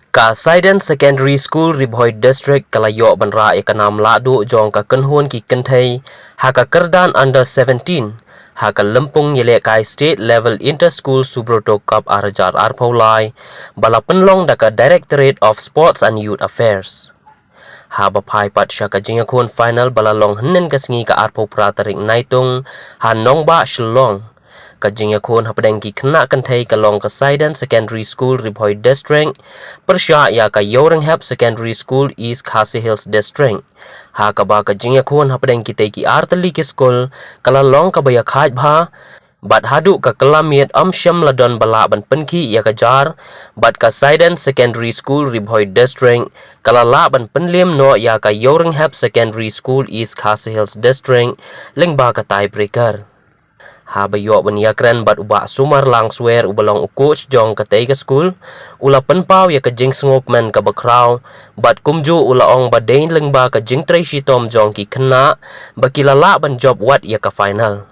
Kasaidan Secondary School Ribhoi District Kalayo Banra Ekanam Ladu Jong ka Kenhuan ki Kenthei Haka Kerdan Under 17 Haka Lempung Yelekai State Level Inter-School Subroto Cup Arajar Arpaulai Bala Penlong Daka Directorate of Sports and Youth Affairs Haba Pai Pat Shaka Jingakun Final Bala Long Henen Kasngi ka Arpau Pratarik Naitung Hanong Ba Shlong Kajingya kun hapadeng ki kena kentai kalong Kasaidan Secondary School Ribhoi District persya ya ka Yorenghap Secondary School East Khasi Hills District ha ka ba kajingya kun hapadeng ki tei ki artali ki school kalalong ka baya khaj bha bat hadu ka kelamiat amsyam ladon bala ban penki ya ka jar bat Kasaidan Secondary School Ribhoi District kalala ban penlim no ya ka Yorenghap Secondary School East Khasi Hills District lengba ka tiebreaker Habayo banyakran bat uba sumar lang swear ubalong coach jong katay ka school ula penpaw ya ka jing sngok man ka bakraw bat kumju ula ong badain lang ba ka jing Tracy Tom jong ki kena bakilala ban job wat ya ka final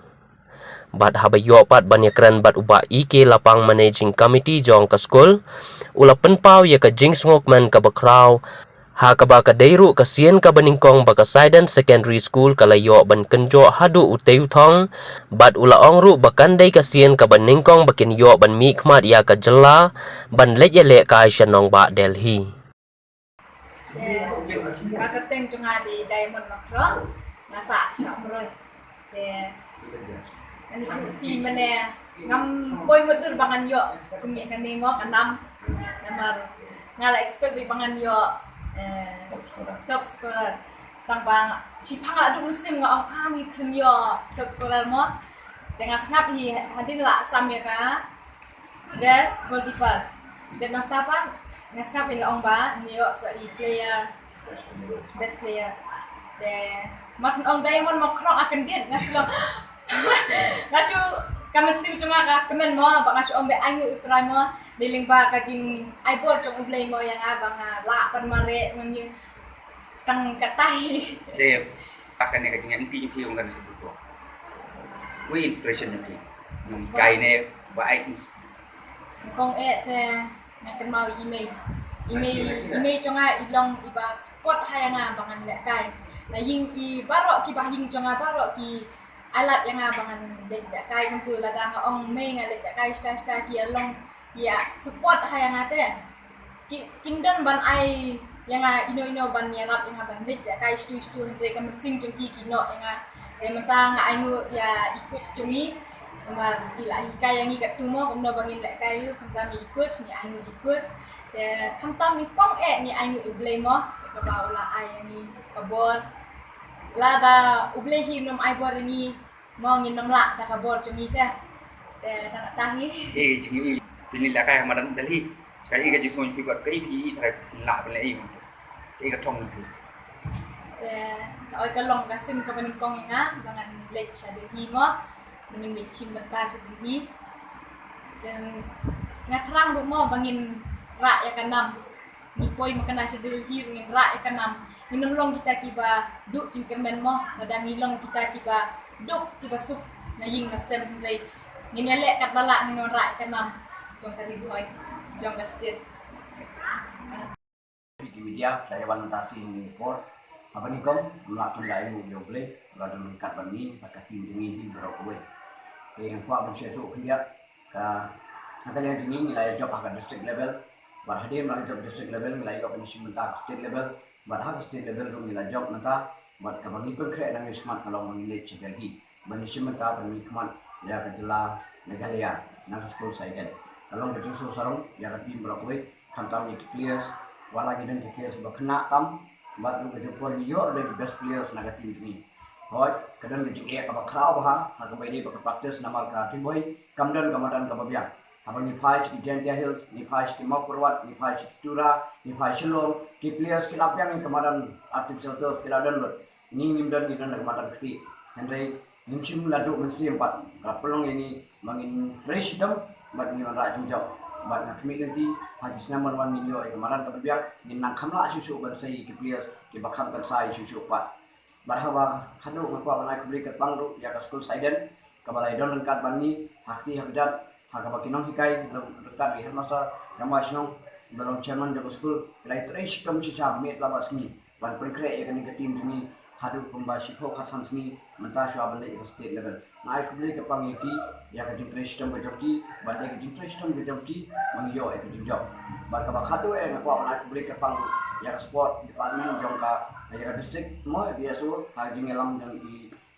bat habayo pat banyakran bat uba IK lapang managing committee jong ka school ula penpaw ya ka jing sngok man ka bakraw ha ka ba ka deiru ka sien ka baningkong ba Kasaidan Secondary School kalayo ban kenjo hadu uteu thong bat ula ongru bakandai ka sien ka baningkong bakin yo ban mi khmat ya ka jela ban lej le ka shanong ba Delhi ka kateng chunga di Diamond Macro nasa shamroy ani ti mane ngam boy ngodur bangan yo kumi kaningo kanam namar ngala expect bi bangan yo top scorer bang si phanga du musim nga ami khmyo top scorer mo dengan snap hi hadin la samya ka best goalkeeper dan tapan ngasap ni ong ba niyo sa player best player de mas ong Diamond mo krong akan din ngaslo ngasu kamasim chunga ka kemen mo ba ngasu ong be angu utrai mo diling ba ka jing aibor trong ublay mo yang abang la pan mare ngi tang katai de akan ne ka jing anti pi ong kan sebut we inspiration ni num kai ne ba ai kong te nakan mau email chonga ilong iba spot hayanga bangan le kai na ying I baro ki bah ying chonga baro ki alat yang abangan de kai kumpul la dang ong me nga le kai sta ki along ya support hayang ate kingdom ban ai yang ino ban ya rap yang ban lit ya kai stu mereka mesin jongki kino yang mentang aingu ya ikut jungi sama ilahi kai yang ikat tumo komno bangin lek kai kami ikut ni aingu ikut ya kamtam ni kong ni aingu ublay mo ka baula ai ni kabor la da ublay hi nom ai bor ni mo ngin nom la da kabor jungi ka ta tangi jungi Jadi lah kai madan Delhi, kai ka jisong pi got kai pi thai la ben lai i ka thong tu. Oi ka long ka sim ka baning kong nga bangan lek sa Delhi mo, baning chim bata sa Delhi. Dan ngatrang mo bangin ra ya kanam. Ni poi makana sa Delhi ngin ra ya kanam. Minulong kita kiba duk cingkemen mo, nadang ilong kita kiba duk kiba sup na ying na sem dai. Nginelek kat bala ngin ra ya kanam. Jong tadi boy, jong kastit. Di media dari wanitasi ini for apa nih kom melakukan lain yang boleh lalu mengikat bani pakai tim ini berapa yang kuat bersesuatu kerja ke nanti yang ini nilai job akan district level berhadir melalui job district level nilai job ini sementara state level berhak state level untuk nilai job nanti buat kebagi berkreat dan smart kalau menilai lagi bani sementara bernikmat ya kejelah negara nak school saya kalau betul sorong ya tim berapa kantam itu players walagi dan players berkena tam buat lu betul pun yo the best players naga tim ini hoi kadang betul ya apa crowd ha harga bayi pakai practice nama ka tim boy kamdan kamadan kababian apa ni fight di Gentia Hills ni fight di Mapurwat ni fight di Tura ni fight Shillong di players kilap yang kamadan artificial turf kiladan lot ni nimdan kamadan keti Henry nimcim ladu mesti 4 kapelong ini mangin fresh dam bat ni orang rajin jauh, bat nak miliki hadis nomor 1 million kemarin kemudian ni nak kamla susu bersai ke players ke bakam bersai susu pat, Barhawa hadu ngapa banai kubli kat bangdu ya ka school siden kabalai don kat bani hakti habjat hakaba kinong hikai dekat di masa nama sinong belum chairman de school lai tresh kam si cha met la basni ban perkre ya kan tim ni hadu pembasi ho khasan sni menta shu abale state level nai kubli kat pang yaki ya ka jing tresh tam bajoti ban de jing tresh tam bajoti mangyo e jing job bar ka hadu e ngapa banai kubli kat pang ya sport department jongka ya district mo biaso hajing elam yang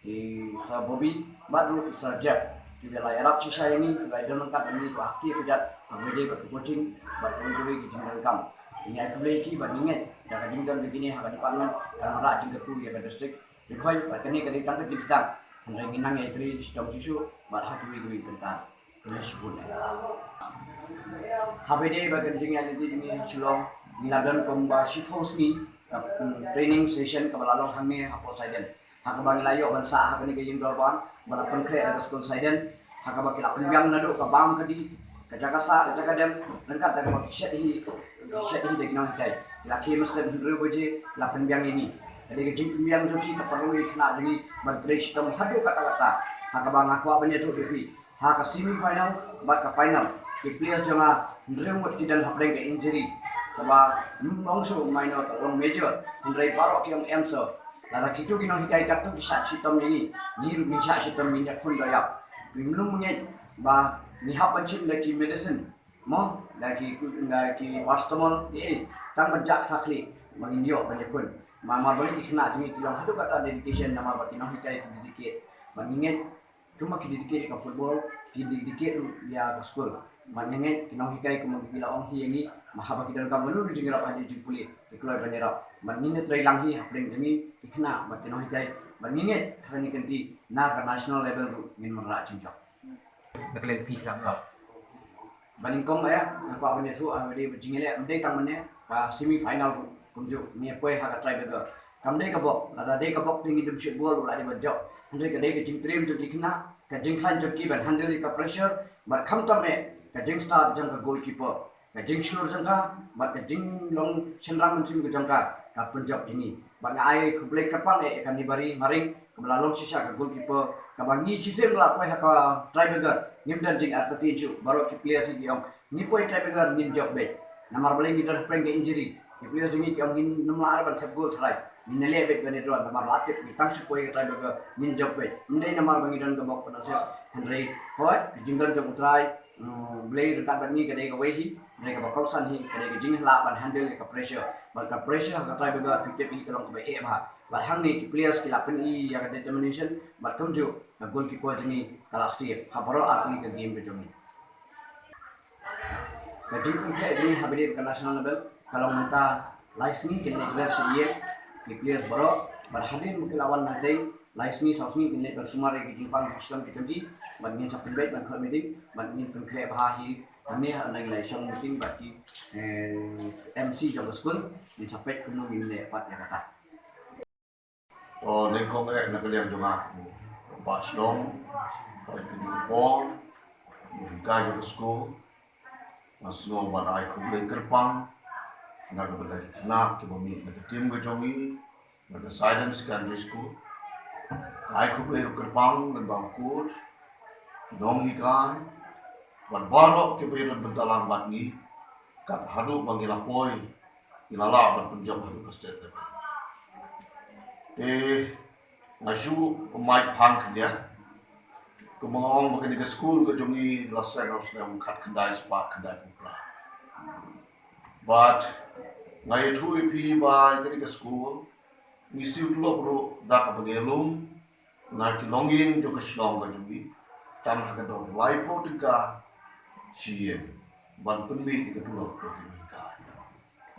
di sa bobi baru sa jeff juga la Arab sisa ini la don kat ini ko akti kejat amede ko coaching bat ko dewe ki jingdal kam ini aku beli ki bat ninget ya ka jingdal begini ha ka department kan ra jing ketu ya ka district dikhoi bat kini ka ditang ke jingdal andai minang ya tri sistem sisu bat ha duwi bentar tulis pun habede ba ka jing ya ni silong niladan komba shiphouse ni training session kabalalo hange hapo siden hakabang layo bansa hakani ke jing dorban balapan kre ada school siden hakabaki la penbyang nado ka bang kadi kajakasa kajakadem lengkap dari shed hi dekna kai la ke mesti dulu boje la penbyang ini jadi ke jing penbyang joki ka perlu ikna jadi bertrace tam hadu kata-kata hakabang akwa banya tu depi haka semi final bat ka final ke players jama ndremot tidak hapreng ke injury sebab bangsu minor long major ndrai parok yang emso lara kitu kinong hikai kartu bisa sitom ini ni bisa sitom minyak pun daya belum menget ba ni hapancin lagi medicine mo lagi paracetamol ni tang bajak sakli mengindio banyak pun mama boleh dikena tumi kilang hadu kata dedication nama ba kinong hikai dedicate mengingat cuma dedicate ke football dedicate ya ke school manyenget kinong hikai ko magpila ong hiyangi mahaba kidan ka manu di jingrap aja jipuli ikuloy banirap maninget tray lang hi hapring jemi ikna mat kinong hikai maninget hani kanti na ka national level min mara chinjak Naklen pi lang ka. baningkong ya apa banya tu ade jingele ade tang mane ka semi final kumju ni poi ha ka try bega kamde ka bok ada de ka bok tingi dum shit bol la de bajok ande ka de ka jing trim tu dikna ka jing khan jok ki ban handle ka pressure bar kham tam me ka jing star jang ka goalkeeper ka jing shur jang ka bar ka jing long chendram sim ka jang ka punjab ini ban ai kublek kapang e kan dibari maring kebelalong sisa ka goalkeeper ka bangi sisem la poi ha ka try bega nim dan jing artati ju baro ki player si diong ni poi try bega nin job be namar boleh ni dar prank injury ki player jingi ki ong namar ban sab goal try ni nele be bene do namar latif ni tang su poi try bega nin job be ndai namar bangi dan ka bok pana se handrai hoi jingdan jong try blade ka ban ni ka dei ka wehi mereka bakal san hi ka dei jing la ban handle ka pressure ban ka pressure ka try bega cricket hi kalong ka be e ba ban hang ni players ki la pen i ya ka determination ban kum ju ka goalkeeper jingi kala safe ha baro atli ka game be jongi ka jing ku ke jingi habire ka national level kalau minta license ki ne dress ye ki players baro ban hadin mukelawan nadai license sausni ki ne ka sumare ki jingpang system ki tadi ban ni sapin bet ban khol meeting ban ni pen kre ba hi ni ha nang lai song meeting ba ki MC jong school ni sapet kuno ni le pat ya kata nên không có na kalian juma pas dong pai ke pon ga jo school masno ban ai ku le kerpang na ga bela na ke bomi na tim ga jomi na the silent secondary school ai ku le kerpang dan bangkur dong ikan ban balok ke be na bentalang bat ni kat hadu bangila poi ilala ban punjab hadu state level ngaju mai pang dia kemong makan di school ke jongi lasan harus yang kat kendai spa kendai pula but ngai thui pi ba ke di school misi ulo bro dak pengelum na ki longin jo ke slong ke jongi tam ka do lai po tika chien ban penmi ke tulo ke tika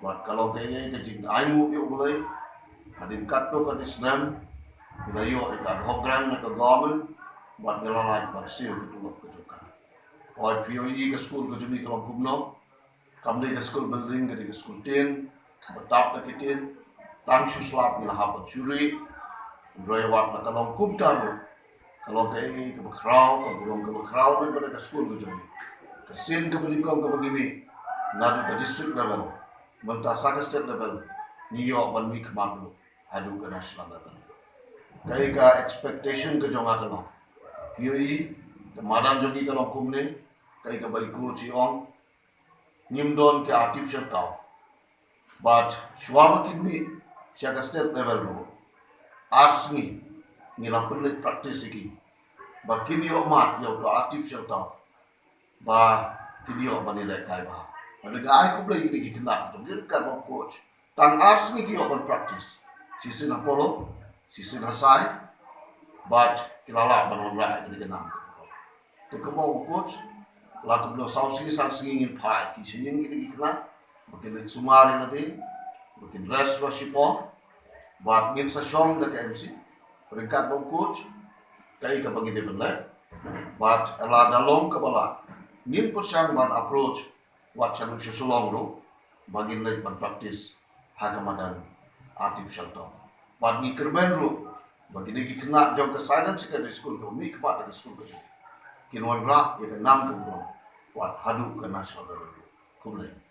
but kalau kayaknya ke jing ayu yo boleh adin katto kan Islam ilayo ikan program na government buat ngelalai bersil itu loh kejukan. Or POE ke school ke juni kalau kumno, kami ke school building ke school tin, betap ke tin, tang suslap ni lah apa curi, rewat na kalau kumtar, kalau ke bekrau, kalau belum ke bekrau ni pada ke school ke juni, ke sin ke berikom ke begini, ngadu ke district level, mentasa ke state level, New York ban week malu. Adu ke national level. kai ka expectation ke jonga kana yui ke madan jongi kana kumne kai ka bari ku chi on nimdon ke artificial tau but shwaba kidmi siya state level ro arts ni lampun practice ki ba kini o mat yo to artificial tau ba kini o manilai kai ba ada ai ku play ni kena to gir ka ba coach tang arts ni ki o practice sisi na polo sisi na sai but kilala banon ra ni kena to kamo coach la to blo sau singing in pai ki singing ni kena makin sumari na de makin rest wa sipo but ngin sa song na ka MC peringkat bom coach kai ka bagi de benar but ala dalong ka bala ngin persang ban approach wat chanu sesulong ro bagi le ban practice hagamadan artificial to but ni kerben ro bagi de kena jom ke silent secondary school ro mi ka ke school ko kinwan ra ya ke nam ko wat hadu ke national ro kumle